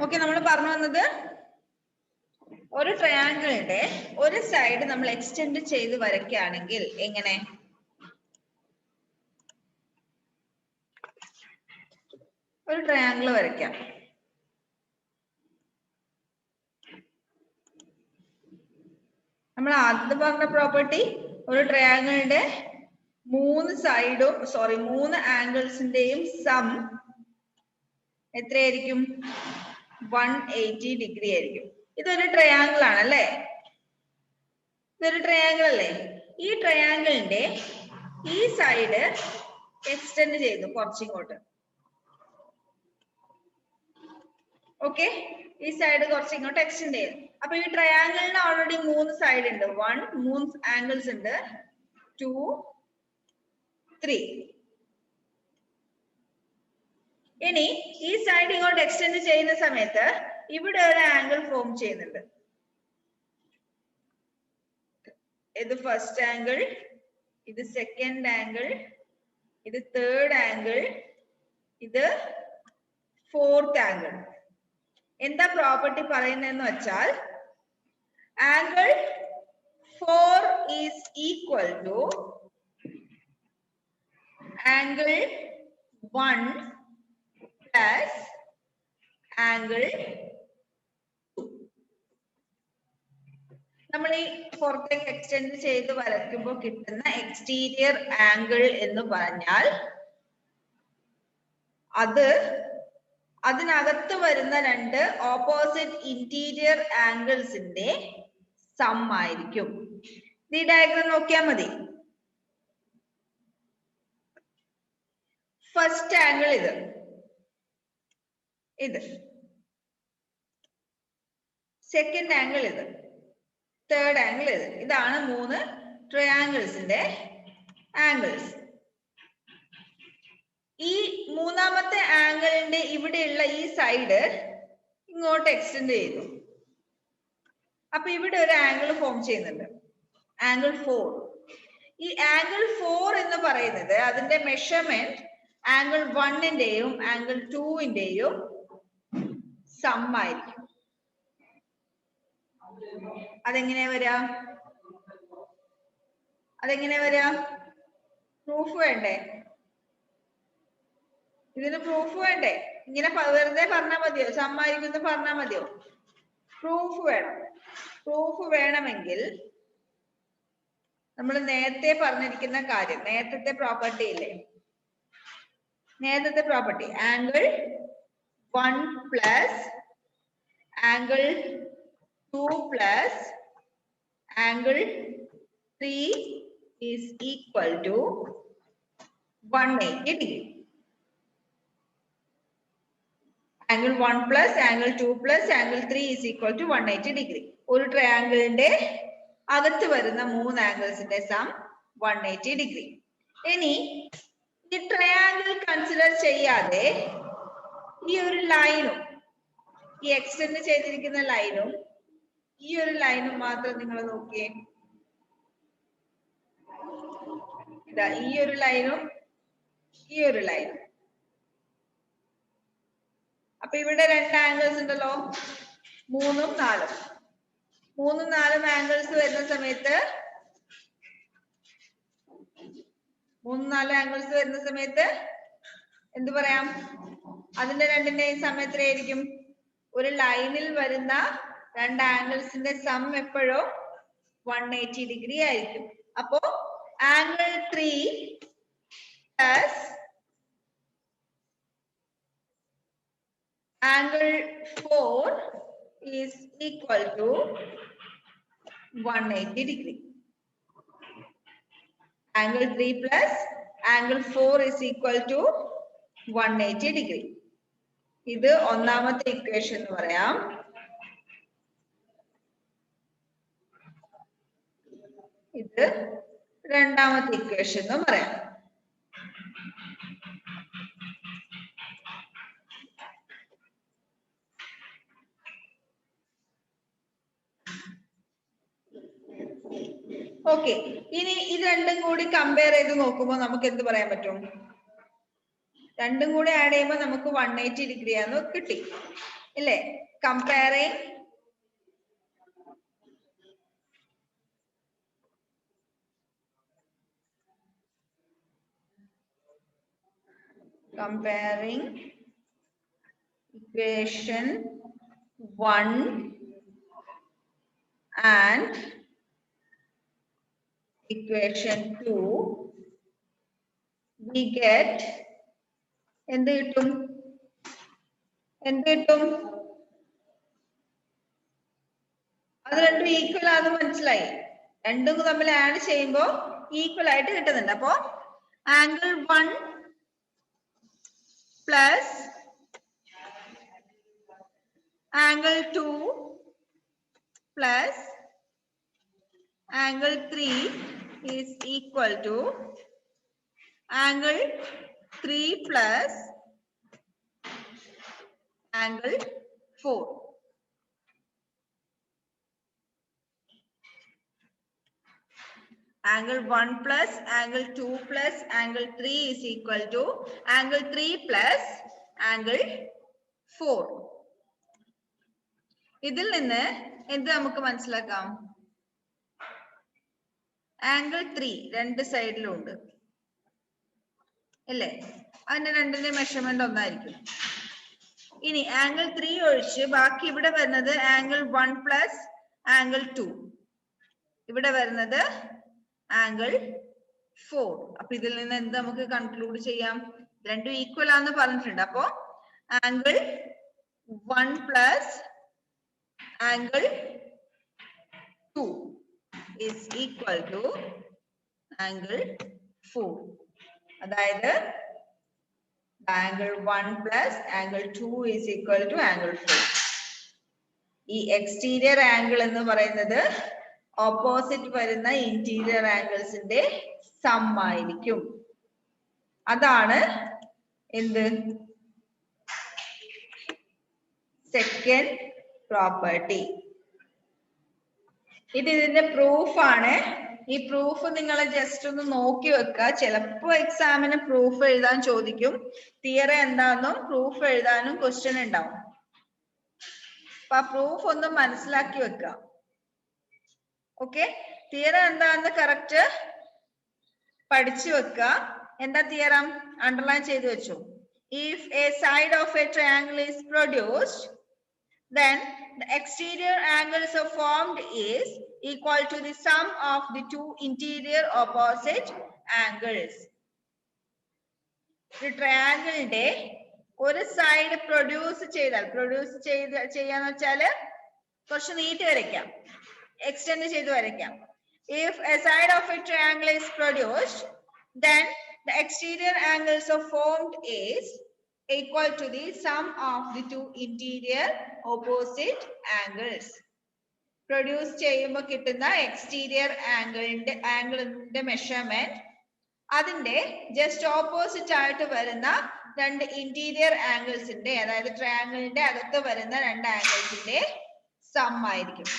Okay, നമ്മൾ പറഞ്ഞു വന്നത് ഒരു ട്രയാങ്കിളിന്റെ ഒരു സൈഡ് നമ്മൾ എക്സ്റ്റെൻഡ് ചെയ്ത് വരയ്ക്കുകയാണെങ്കിൽ എങ്ങനെ? ഒരു ട്രയാങ്കിൾ വരയ്ക്കാം. നമ്മൾ ആദ്യം പറഞ്ഞ പ്രോപ്പർട്ടി, ഒരു ട്രയാങ്കിളിന്റെ മൂന്ന് ആംഗിൾസിന്റെയും സം എത്രയായിരിക്കും? 180 ഡിഗ്രി ആയിരിക്കും. ഇതൊരു ട്രയാങ്കിൾ ആണ് അല്ലേ? ഇതൊരു ട്രയാങ്കിൾ അല്ലേ? ഈ ട്രയാങ്കിളിന്റെ ഈ സൈഡ് എക്സ്റ്റെൻഡ് ചെയ്തു കുറച്ചിങ്ങോട്ട്. ഓക്കെ, ഈ സൈഡ് കുറച്ച് ഇങ്ങോട്ട് എക്സ്റ്റെൻഡ് ചെയ്തു. അപ്പൊ ഈ ട്രയാങ്കിളിന് ഓൾറെഡി 3 സൈഡ് ഉണ്ട്. 3 ആംഗിൾസ് ഉണ്ട്. 2, 3. ഇനി ഈ സൈഡ് ഇങ്ങോട്ട് എക്സ്റ്റെൻഡ് ചെയ്യുന്ന സമയത്ത് ഇവിടെ ഒരു ആംഗിൾ ഫോം ചെയ്യുന്നുണ്ട്. ഇത് ഫസ്റ്റ് ആംഗിൾ, ഇത് സെക്കൻഡ് ആംഗിൾ, ഇത് തേർഡ് ആംഗിൾ, ഇത് ഫോർത്ത് ആംഗിൾ. എന്താ പ്രോപ്പർട്ടി പറയുന്നതെന്ന് വെച്ചാൽ, angle 4 is equal to angle 1 plus angle 2. നമ്മൾ ഈ പുറത്തേക്ക് എക്സ്റ്റെൻഡ് ചെയ്ത് വരയ്ക്കുമ്പോൾ കിട്ടുന്ന എക്സ്റ്റീരിയർ ആംഗിൾ എന്ന് പറഞ്ഞാൽ അതിനകത്ത് വരുന്ന രണ്ട് ഓപ്പോസിറ്റ് ഇന്റീരിയർ ആംഗിൾസിന്റെ സം ആയിരിക്കും. ഈ ഡയഗ്രം നോക്കിയാൽ മതി. ഫസ്റ്റ് ആംഗിൾ ഇത്, സെക്കൻഡ് ആംഗിൾ ഇത്, തേർഡ് ആംഗിൾ ഇത്. ഇതാണ് 3 ട്രയാംഗിൾസിന്റെ ആംഗിൾസ്. ഈ മൂന്നാമത്തെ ആംഗിളിന്റെ ഇവിടെയുള്ള ഈ സൈഡ് ഇങ്ങോട്ട് എക്സ്റ്റെൻഡ് ചെയ്തു. അപ്പൊ ഇവിടെ ഒരു ആംഗിൾ ഫോം ചെയ്യുന്നുണ്ട്, ആംഗിൾ 4. ഈ ആംഗിൾ 4 എന്ന് പറയുന്നത് അതിന്റെ മെഷർമെന്റ് ആംഗിൾ 1ന്റെയും ആംഗിൾ 2ന്റെയും സം ആയിരിക്കും. അതെങ്ങനെയാ വരാ? പ്രൂഫ് വേണ്ടേ? ഇതിന് പ്രൂഫ് വേണ്ടേ? ഇങ്ങനെ വെറുതെ പറഞ്ഞാൽ മതിയോ? സം ആയിരിക്കും എന്ന് പറഞ്ഞാൽ മതിയോ? പ്രൂഫ് വേണം. പ്രൂഫ് വേണമെങ്കിൽ നമ്മൾ നേരത്തെ പറഞ്ഞിരിക്കുന്ന കാര്യം, നേരത്തെ പ്രോപ്പർട്ടി ഇല്ലേ? നേരത്തെ property, angle 1 plus angle 2 plus angle 3 is equal to 180 degree. Angle 1 plus angle 2 plus angle 3 is equal to 180 degree. ഒരു ട്രയാംഗിളിന്റെ അകത്ത് വരുന്ന 3 ആംഗിൾസിന്റെ സം 180 ഡിഗ്രി. ഇനി ഈ ട്രയാംഗിൾ കൺസിഡർ ചെയ്യാതെ ഈ ഒരു ലൈനും, ഈ എക്സ്റ്റെൻഡ് ചെയ്തിരിക്കുന്ന ലൈനും ഈ ഒരു ലൈനും മാത്രം നിങ്ങൾ നോക്കിയേ. ഇതാ ഈ ഒരു ലൈനും ഈ ഒരു ലൈനും. അപ്പൊ ഇവിടെ 2 ആംഗിൾസ് ഉണ്ടല്ലോ, 3ഉം 4ഉം. 3ഉം 4ഉം ആംഗിൾസ് വരുന്ന സമയത്ത് 3ഉം 4ഉം ആംഗിൾസ് വരുന്ന സമയത്ത് എന്ത് പറയാം? അതിന്റെ രണ്ടിന്റെയും സം എത്രയായിരിക്കും? ഒരു ലൈനിൽ വരുന്ന 2 ആംഗിൾസിന്റെ സം എപ്പോഴും 180 ഡിഗ്രി ആയിരിക്കും. അപ്പോ angle 3 plus angle 4 is equal to 180 degree. Angle 3 plus angle 4 is equal to 180 degree. ഇത് ഒന്നാമത്തെ ഇക്വേഷൻ എന്ന് പറയാം. ഇത് രണ്ടാമത്തെ ഇക്വേഷൻ എന്ന് പറയാം. ഓക്കെ, ഇനി ഇത് രണ്ടും കൂടി കമ്പയർ ചെയ്ത് നോക്കുമ്പോൾ നമുക്ക് എന്ത് പറയാൻ പറ്റും? രണ്ടും കൂടി ആഡ് ചെയ്യുമ്പോൾ നമുക്ക് 180 ഡിഗ്രി ആണെന്ന് കിട്ടി. ഇല്ലേ? Comparing equation 1 and equation 2, we get എന്ത് കിട്ടും? അത് രണ്ടും ഈക്വൽ ആണെന്ന് മനസ്സിലായി. രണ്ടും തമ്മിൽ ആഡ് ചെയ്യുമ്പോൾ ഈക്വൽ ആയിട്ട് കിട്ടുന്നുണ്ട്. അപ്പോ angle 1 plus angle 2 plus angle 3 is equal to angle 3 plus angle 4. Angle 1 plus angle 2 plus angle 3 is equal to angle 3 plus angle 4. ഇതിൽ നിന്ന് എന്ത് നമുക്ക് മനസ്സിലാക്കാം? ആംഗിൾ 3 രണ്ട് സൈഡിലും ഉണ്ട് അല്ലേ? അതിന്റെ രണ്ടിന്റെ മെഷർമെന്റ് ഒന്നായിരിക്കും. ഇനി ആംഗിൾ 3 ഒഴിച്ച് ബാക്കി ഇവിടെ വരുന്നത് ആംഗിൾ 1 പ്ലസ് ആംഗിൾ 2, ഇവിടെ വരുന്നത് ആംഗിൾ 4. അപ്പൊ ഇതിൽ നിന്ന് എന്ത് നമുക്ക് കൺക്ലൂഡ് ചെയ്യാം? രണ്ടും ഈക്വൽ ആണെന്ന് പറഞ്ഞിട്ടുണ്ട്. അപ്പോ angle 1 plus angle 2 is equal to angle 4. അതായത് angle 1 plus angle 2 is equal to angle 4. ഈ എക്സ്റ്റീരിയർ ആംഗിൾ എന്ന് പറയുന്നത് ഓപ്പോസിറ്റ് വരുന്ന ഇന്റീരിയർ ആംഗിൾസിന്റെ സം ആയിരിക്കും. അതാണ് എന്ത്? Second property. ഇതിന്റെ പ്രൂഫ് ആണ്. ഈ പ്രൂഫ് നിങ്ങൾ ജസ്റ്റ് ഒന്ന് നോക്കി വെക്കുക. ചിലപ്പോ എക്സാമിന് പ്രൂഫ് എഴുതാൻ ചോദിക്കും. തിയറി എന്താണെന്നും പ്രൂഫ് എഴുതാനും ക്വസ്റ്റ്യൻ ഉണ്ടാവും. അപ്പൊ ആ പ്രൂഫ് ഒന്ന് മനസ്സിലാക്കി വെക്കുക. ഓക്കെ, തിയറി എന്താണെന്ന് കറക്റ്റ് പഠിച്ചു വെക്കുക. എന്താ തിയറം? അണ്ടർലൈൻ ചെയ്തു വെച്ചു. If a side of a triangle is produced, then the exterior angles are formed is equal to the sum of the two interior opposite angles. The triangle ന്റെ ഒരു side produce ചെയ്താൽ, ചെയ്യാന്ന് വെച്ചാല് കുറച്ച് നീട്ടി വരയ്ക്കാം, എക്സ്റ്റെൻഡ് ചെയ്ത് വരയ്ക്കാം. If a side of a triangle is produced, then the exterior angles are formed is equal to the sum of the two interior opposite angles. Produce ചെയ്യുമ്പോൾ കിട്ടുന്ന എക്സ്റ്റീരിയർ ആംഗിളിന്റെ മെഷർമെന്റ് അതിന്റെ ജസ്റ്റ് ഓപ്പോസിറ്റ് ആയിട്ട് വരുന്ന രണ്ട് interior ആംഗിൾസിന്റെ, അതായത് ട്രയാംഗിളിന്റെ അകത്ത് വരുന്ന രണ്ട് ആംഗിൾസിന്റെ സം ആയിരിക്കും.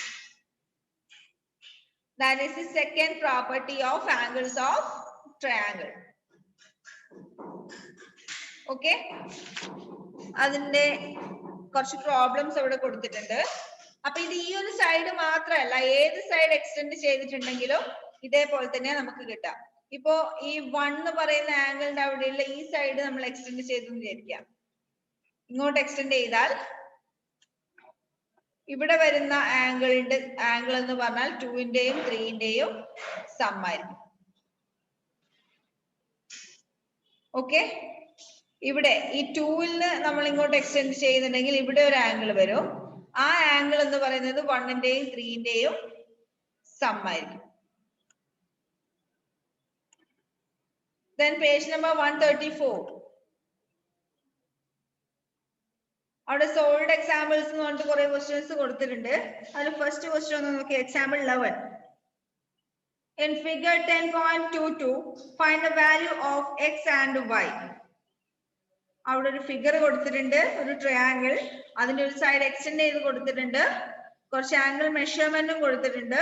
That is the second property of angles of triangle. Okay, അതിന്റെ കുറച്ച് പ്രോബ്ലംസ് ഇവിടെ കൊടുത്തിട്ടുണ്ട്. അപ്പൊ ഇത് ഈ ഒരു സൈഡ് മാത്രമല്ല, ഏത് സൈഡ് എക്സ്റ്റെൻഡ് ചെയ്തിട്ടുണ്ടെങ്കിലും ഇതേപോലെ തന്നെ നമുക്ക് കിട്ടാം. ഇപ്പോ ഈ 1 എന്ന് പറയുന്ന ആംഗിളിന്റെ അവിടെയുള്ള ഈ സൈഡ് നമ്മൾ എക്സ്റ്റെൻഡ് ചെയ്തു വിചാരിക്കാം. ഇങ്ങോട്ട് എക്സ്റ്റെൻഡ് ചെയ്താൽ ഇവിടെ വരുന്ന ആംഗിൾ എന്ന് പറഞ്ഞാൽ 2-ന്റെയും 3-ന്റെയും സം ആയിരിക്കും. ഓക്കെ, ഇവിടെ ഈ 2-ന് നമ്മൾ ഇങ്ങോട്ട് എക്സ്റ്റെൻഡ് ചെയ്യുന്നുണ്ടെങ്കിൽ ഇവിടെ ഒരു ആംഗിൾ വരും. ആ ആംഗിൾ എന്ന് പറയുന്നത് 1-ന്റെയും 3-ന്റെയും സം ആയിരിക്കും. Then page number 134. അവിടെ സോൾഡ് എക്സാമ്പിൾസ് എന്ന് പറഞ്ഞിട്ട് കുറെ ക്വസ്റ്റ്യൻസ് കൊടുത്തിട്ടുണ്ട്. അതിൽ ഫസ്റ്റ് ക്വസ്റ്റ്യൻ ഒന്ന് നോക്കി. Example 11. In figure 10.22, find the value of x and y. അവിടെ ഒരു ഫിഗർ കൊടുത്തിട്ടുണ്ട്, ഒരു ട്രയാങ്കിൾ, അതിന്റെ ഒരു സൈഡ് എക്സ്റ്റെൻഡ് ചെയ്ത് കൊടുത്തിട്ടുണ്ട്, കുറച്ച് ആംഗിൾ മെഷർമെന്റും കൊടുത്തിട്ടുണ്ട്,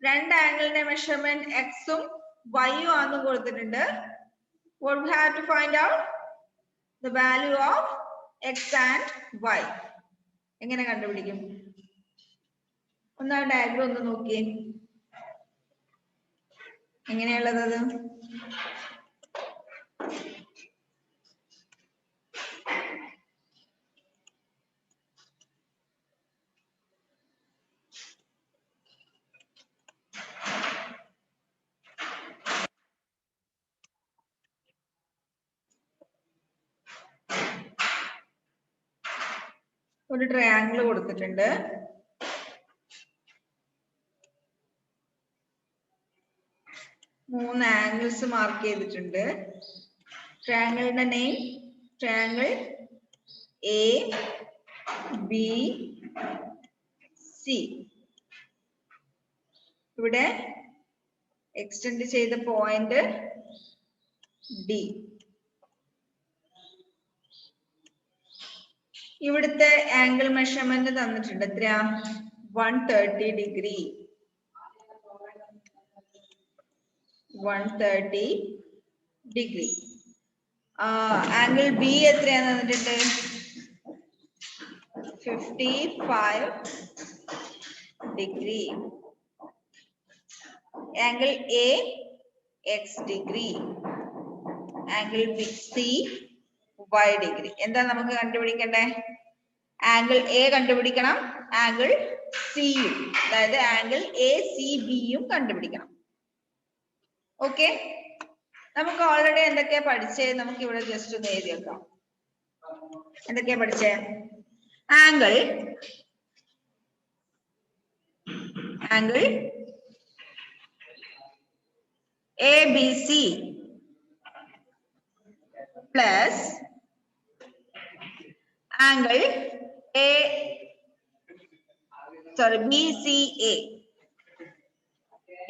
രണ്ട് ആംഗിളിന്റെ മെഷർമെന്റ് എക്സും വൈയും ആണെന്നും കൊടുത്തിട്ടുണ്ട്. What we have to find out? The value of x and y. എങ്ങനെ കണ്ടുപിടിക്കും? ഒന്ന് ആ ഡയഗ്രം ഒന്ന് നോക്കിയേ, എങ്ങനെയുള്ളത് അത്? ഒരു ട്രയാങ്കിൾ കൊടുത്തിട്ടുണ്ട്. മൂന്ന് ആംഗിൾസ് മാർക്ക് ചെയ്തിട്ടുണ്ട്. ട്രയാങ്കിളിന്റെ name triangle A B C. ഇവിടെ എക്സ്റ്റെൻഡ് ചെയ്ത പോയിന്റ് ഡി. ഇവിടുത്തെ ആംഗിൾ മെഷർമെന്റ് തന്നിട്ടുണ്ട്. എത്രയാ? 130 ഡിഗ്രി. 130 ഡിഗ്രി. ആംഗിൾ ബി എത്രയാന്ന് തന്നിട്ടുണ്ട്? 55 degree. Angle A X degree. Angle B C y degree. എന്താ നമുക്ക് കണ്ടുപിടിക്കണ്ടേ? ആംഗിൾ എ കണ്ടുപിടിക്കണം, ആംഗിൾ സിയും, അതായത് ആംഗിൾ എ സി ബിയും കണ്ടുപിടിക്കണം. ഓക്കെ, നമുക്ക് ഓൾറെഡി എന്തൊക്കെയാ പഠിച്ചേ? നമുക്ക് ഇവിടെ ജസ്റ്റ് ഒന്ന് എഴുതി വെക്കാം. എന്തൊക്കെയാ പഠിച്ചേ? Angle A B C plus angle B C A.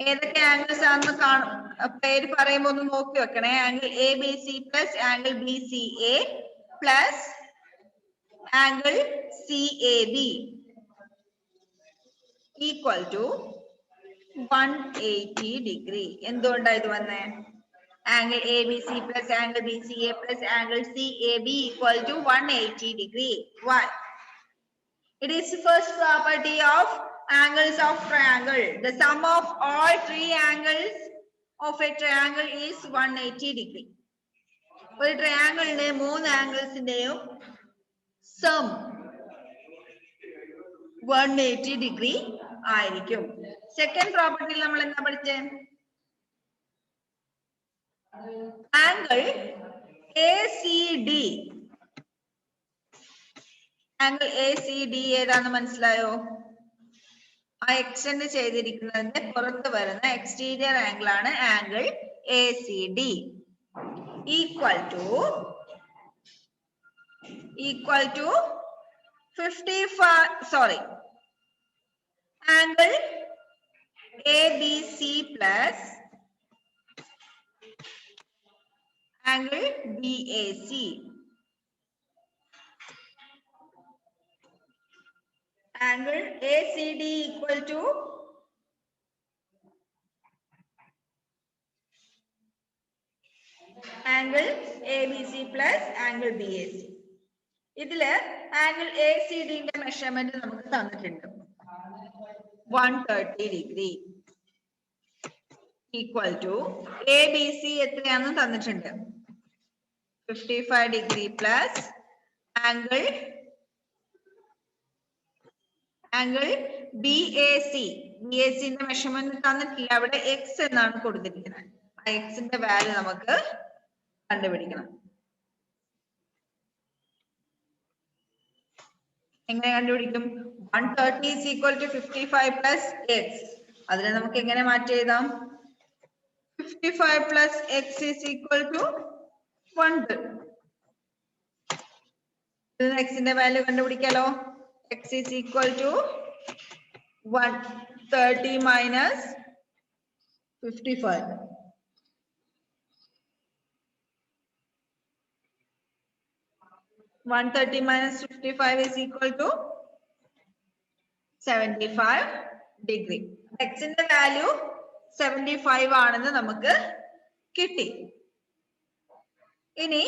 ഏതൊക്കെ ആംഗിൾസ് ആണെന്ന് പേര് പറയുമ്പോ ഒന്ന് നോക്കി വെക്കണേ. Angle A B C plus angle B C A plus angle C A B equal to 180 degree. എന്തുകൊണ്ടാ ഇത് വന്നേ? Angle A B C plus angle B C A plus angle C A B equal to 180 degree. Why? It is the first property of angles of triangle. The sum of all three angles of a triangle is 180 degree. ഒരു ട്രയാങ്കിളിന്റെ മൂന്ന് ആംഗിൾസിന്റെയും sum 180 degree ആയിരിക്കും. Second പ്രോപ്പർട്ടിയിൽ നമ്മൾ എന്താ പഠിച്ചേ? Angle A C D. Angle A C D ഏതാന്ന് മനസ്സിലായോ? ആ എക്സ്റ്റെൻഡ് ചെയ്തിരിക്കുന്നതിന്റെ പുറത്ത് വരുന്ന എക്സ്റ്റീരിയർ ആംഗിൾ ആണ് angle A C D. Equal to 55, sorry, angle ABC plus angle BAC. Angle ACD equal to angle ABC plus angle BAC. ഇതില് angle A C ഡിന്റെ measurement നമുക്ക് തന്നിട്ടുണ്ട് 130 degree equal to A B C എത്രയാണെന്ന് തന്നിട്ടുണ്ട് 55 degree plus angle B A സിന്റെ measurement തന്നിട്ടില്ല, അവിടെ X എന്നാണ് കൊടുത്തിരിക്കുന്നത്. ആ എക്സിന്റെ വാല്യൂ നമുക്ക് കണ്ടുപിടിക്കണം. എങ്ങനെ കണ്ടുപിടിക്കും? 130 is equal to 55 plus x. അതിനെ നമുക്ക് എങ്ങനെ മാറ്റി എഴുതാം? 55 plus x is equal to 130. x ന്റെ value കണ്ടുപിടിക്കാലോ. x is equal to 130 minus 55. (130 minus 55 is equal to 75 degree. X ന്റെ വാല്യൂ 75 ആണെന്ന് നമുക്ക് കിട്ടി. ഇനി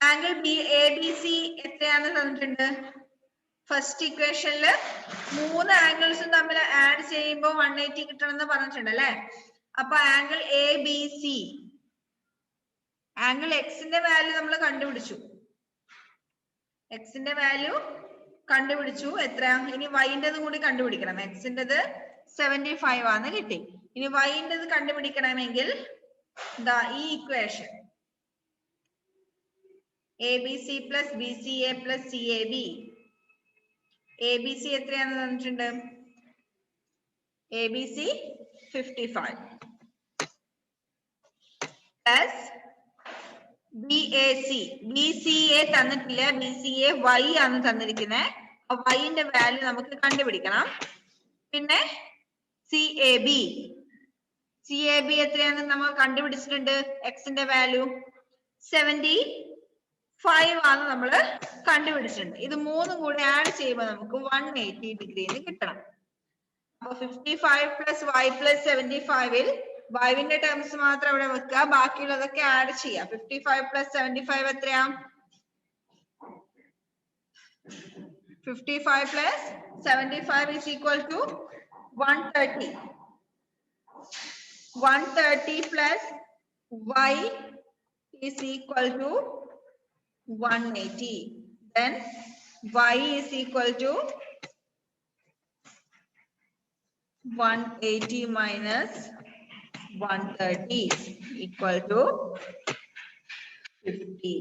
angle B A B C എത്രയാണെന്ന് തന്നിട്ടുണ്ട് ഫസ്റ്റ് ഇക്വേഷനിൽ 3 ആംഗിൾസും തമ്മിൽ ആഡ് ചെയ്യുമ്പോൾ 180 കിട്ടണം എന്ന് പറഞ്ഞിട്ടുണ്ട് അല്ലെ. അപ്പൊ angle A B C, angle എക്സിന്റെ വാല്യൂ നമ്മൾ കണ്ടുപിടിച്ചു. എക്സിന്റെ വാല്യൂ കണ്ടുപിടിച്ചു. എത്ര? ഇനി വൈൻ്റെതും കൂടി കണ്ടുപിടിക്കണം. എക്സിൻ്റെത് 75 ആണെന്ന് കിട്ടി. ഇനി വൈൻ്റെത് കണ്ടുപിടിക്കണമെങ്കിൽ ദാ ഈ equation A B C plus B C A plus C A B. A B C എത്രയാണെന്ന് തന്നിട്ടുണ്ട്? A B C 55 plus B A C. B C A തന്നിട്ടില്ല, ബി സി എ വൈ ആണ് തന്നിരിക്കുന്നത്. വൈന്റെ വാല്യൂ നമുക്ക് കണ്ടുപിടിക്കണം. പിന്നെ C A B, C A B എത്രയാണെന്ന് നമ്മൾ കണ്ടുപിടിച്ചിട്ടുണ്ട്. എക്സിന്റെ വാല്യൂ 75 ആണ് നമ്മൾ കണ്ടുപിടിച്ചിട്ടുണ്ട്. ഇത് മൂന്നും കൂടി ആഡ് ചെയ്യുമ്പോൾ നമുക്ക് 180 ഡിഗ്രി കിട്ടണം. അപ്പൊ 55 പ്ലസ് വൈ പ്ലസ് 75ൽ വൈവിന്റെ ടേംസ് മാത്രം ഇവിടെ വെക്കുക, ബാക്കിയുള്ളതൊക്കെ ആഡ് ചെയ്യാം. 55 പ്ലസ് 75 എത്രയാ? 55 plus 75 is equal to 130. 130 plus y is equal to 180. Then y is equal to 180 minus 130 equal to 50.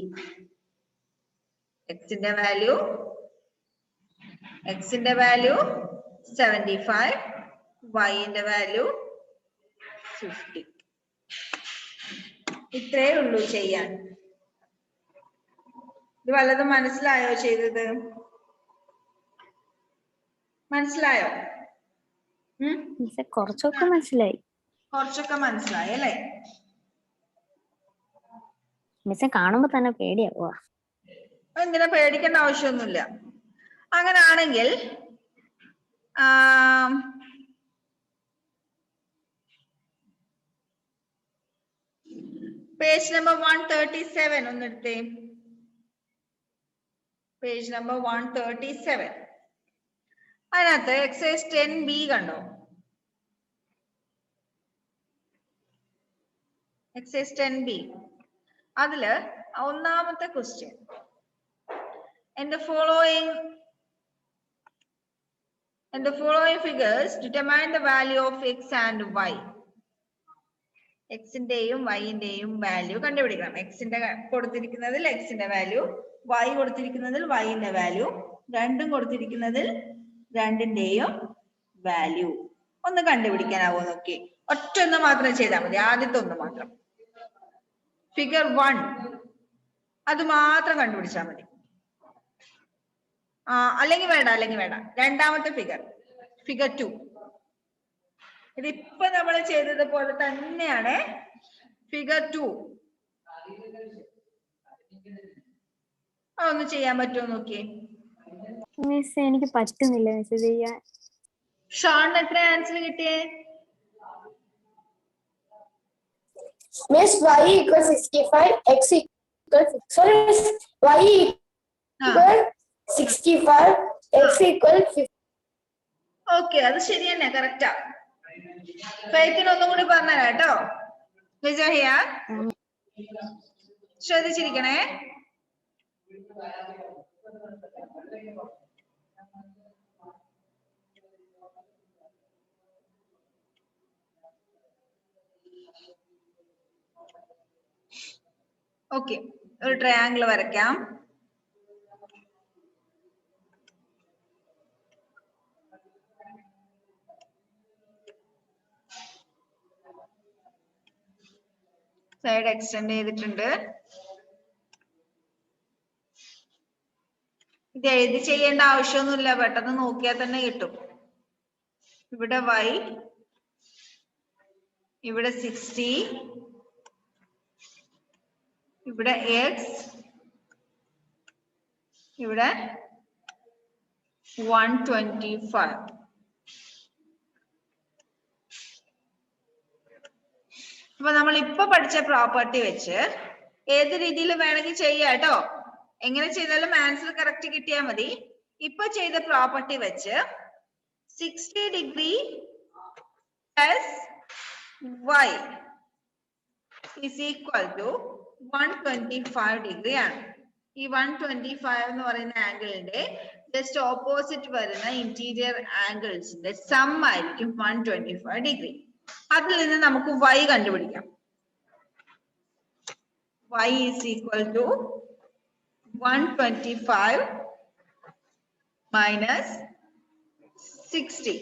X in the value 75, y in the value 50. ഇത്രേ ഉള്ളൂ ചെയ്യാൻ. ഇത് വല്ലതും മനസ്സിലായോ ചെയ്തത്? മനസ്സിലായോ? കുറച്ചൊക്കെ മനസ്സിലായി. കുറച്ചൊക്കെ മനസ്സിലായി അല്ലേ? മിസ്സെ കാണുമ്പോ തന്നെ പേടിയാവുക. എന്തിനാ പേടിക്കേണ്ട ആവശ്യമൊന്നുമില്ല. അങ്ങനാണെങ്കിൽ പേജ് നമ്പർ 137 ഒന്നെടുത്തേ. Page number 137. അതിനകത്ത് എക്സസൈസ് 10B കണ്ടോ? എക്സസൈസ് 10B അതില് ഒന്നാമത്തെ question, in the following figures determine the value of x and y. എക്സിന്റെയും വൈന്റെയും വാല്യൂ കണ്ടുപിടിക്കണം. എക്സിന്റെ കൊടുത്തിരിക്കുന്നതിൽ എക്സിന്റെ വാല്യൂ, വൈ കൊടുത്തിരിക്കുന്നതിൽ വൈന്റെ വാല്യൂ, രണ്ടും കൊടുത്തിരിക്കുന്നതിൽ രണ്ടിന്റെയും വാല്യൂ ഒന്ന് കണ്ടുപിടിക്കാനാവോ നോക്കി. ഒറ്റ ഒന്ന് മാത്രം ചെയ്താൽ മതി, ആദ്യത്തെ ഒന്ന് മാത്രം. ഫിഗർ 1 അത് മാത്രം കണ്ടുപിടിച്ചാൽ മതി. അല്ലെങ്കിൽ വേണ്ട. രണ്ടാമത്തെ ഫിഗർ 2. ഇതിപ്പോ നമ്മൾ ചെയ്തത് പോലെ തന്നെയാണ് ഫിഗർ 2. അതൊന്ന് ചെയ്യാൻ പറ്റുമോ നോക്കിയേ. മിസ് എനിക്ക് പറ്റുന്നില്ല മിസ് ചെയ്യാൻ. ഷോണിന് എത്ര ആൻസർ കിട്ടിയേ? Miss, y equals 65, x equals, sorry miss, y equals 65, x equals 50. Okay, അത് ശരി തന്നെ, കറക്റ്റാ. ഫെയ്ത്തിന് ഒന്നും കൂടി പറഞ്ഞുതരാം കേട്ടോ. വിജയ ശ്രദ്ധിച്ചിരിക്കണേ. ഓക്കെ, ഒരു ട്രയാങ്കിൾ വരയ്ക്കാം. സൈഡ് എക്സ്റ്റെൻഡ് ചെയ്തിട്ടുണ്ട്. ഇത് എഴുതി ചെയ്യേണ്ട ആവശ്യമൊന്നുമില്ല, പെട്ടെന്ന് നോക്കിയാൽ തന്നെ കിട്ടും. ഇവിടെ y, ഇവിടെ 60, ഇവിടെ x, ഇവിടെ 125. അപ്പൊ നമ്മൾ ഇപ്പൊ പഠിച്ച പ്രോപ്പർട്ടി വെച്ച് ഏത് രീതിയിൽ വേണമെങ്കിൽ ചെയ്യാം കേട്ടോ. എങ്ങനെ ചെയ്താലും ആൻസർ കറക്റ്റ് കിട്ടിയാൽ മതി. ഇപ്പൊ ചെയ്ത പ്രോപ്പർട്ടി വെച്ച് 60 degree plus y is equal to 125 degree ആണ്. ഈ 125 എന്ന് പറയുന്ന ആംഗിളിന്റെ ജസ്റ്റ് ഓപ്പോസിറ്റ് വരുന്ന ഇന്റീരിയർ ആംഗിൾസിന്റെ സം ആയിരിക്കും 125 ഡിഗ്രി. അതിൽ നിന്ന് നമുക്ക് y കണ്ടുപിടിക്കാം. y is equal to 125 minus 60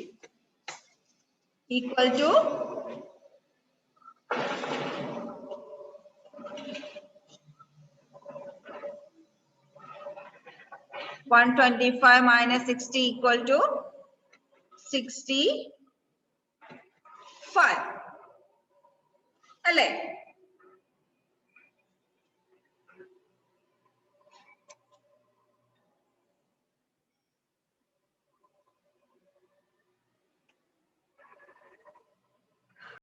equal to 125 minus 60 equal to 65. അല്ലേ?